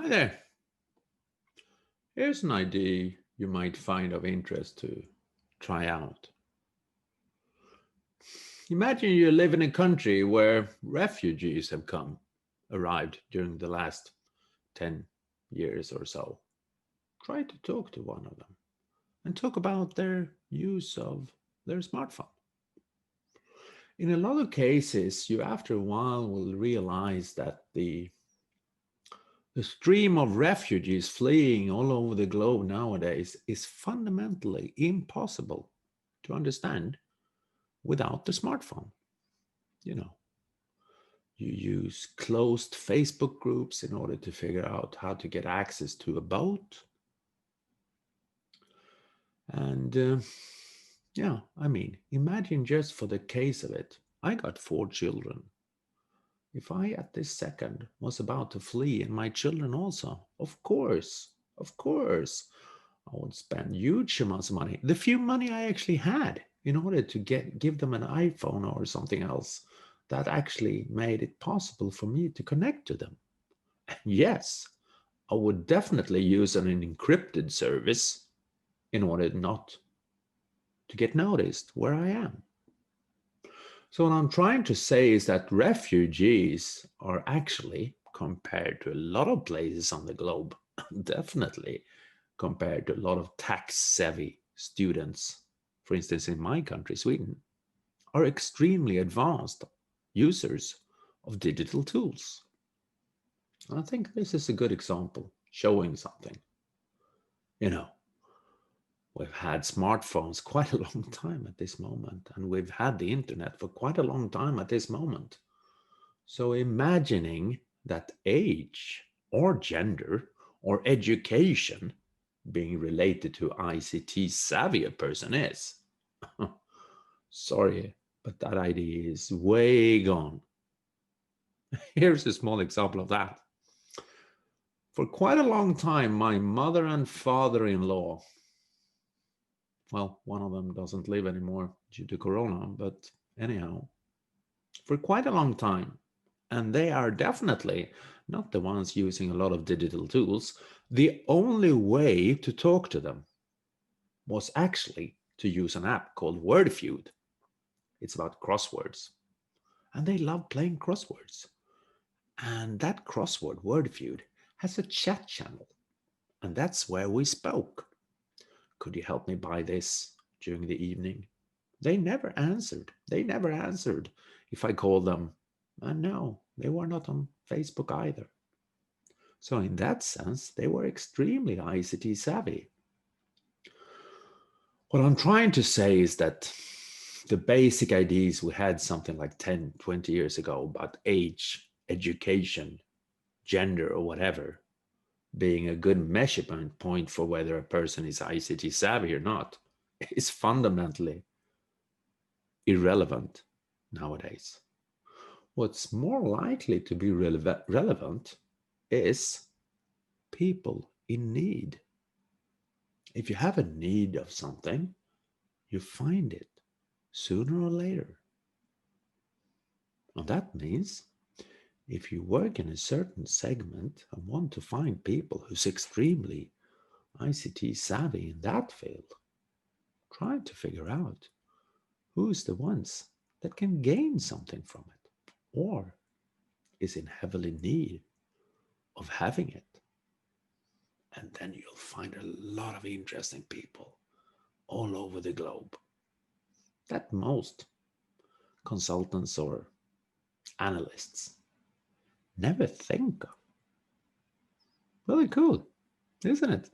Hi there. Here's an idea you might find of interest to try out. Imagine you live in a country where refugees have arrived during the last 10 years or so. Try to talk to one of them and talk about their use of their smartphone. In a lot of cases, you after a while will realize that the stream of refugees fleeing all over the globe nowadays is fundamentally impossible to understand without the smartphone. You know, you use closed Facebook groups in order to figure out how to get access to a boat. And imagine just for the case of it, I got 4 children. If I at this second was about to flee and my children also, of course, I would spend huge amounts of money, the few money I actually had, in order to give them an iPhone or something else that actually made it possible for me to connect to them. And yes, I would definitely use an encrypted service in order not to get noticed where I am. So what I'm trying to say is that refugees are actually, compared to a lot of places on the globe, definitely compared to a lot of tax-savvy students, for instance, in my country, Sweden, are extremely advanced users of digital tools. And I think this is a good example showing something. You know, we've had smartphones quite a long time at this moment, and we've had the internet for quite a long time at this moment. So imagining that age or gender or education being related to ICT savvy a person is, sorry, but that idea is way gone. Here's a small example of that. For quite a long time, my mother and father-in-law, well, one of them doesn't live anymore due to Corona, but anyhow, for quite a long time, and they are definitely not the ones using a lot of digital tools, the only way to talk to them was actually to use an app called Wordfeud. It's about crosswords. And they love playing crosswords. And that crossword, Wordfeud, has a chat channel. And that's where we spoke. Could you help me buy this during the evening? They never answered. If I called them. And no, they were not on Facebook either. So in that sense, they were extremely ICT savvy. What I'm trying to say is that the basic ideas we had something like 10, 20 years ago about age, education, gender, or whatever, being a good measurement point for whether a person is ICT savvy or not, is fundamentally irrelevant nowadays. What's more likely to be relevant is people in need. If you have a need of something, you find it sooner or later. And that means if you work in a certain segment and want to find people who's extremely ICT savvy in that field, try to figure out who's the ones that can gain something from it or is in heavily need of having it. And then you'll find a lot of interesting people all over the globe that most consultants or analysts never think of. Really cool, isn't it?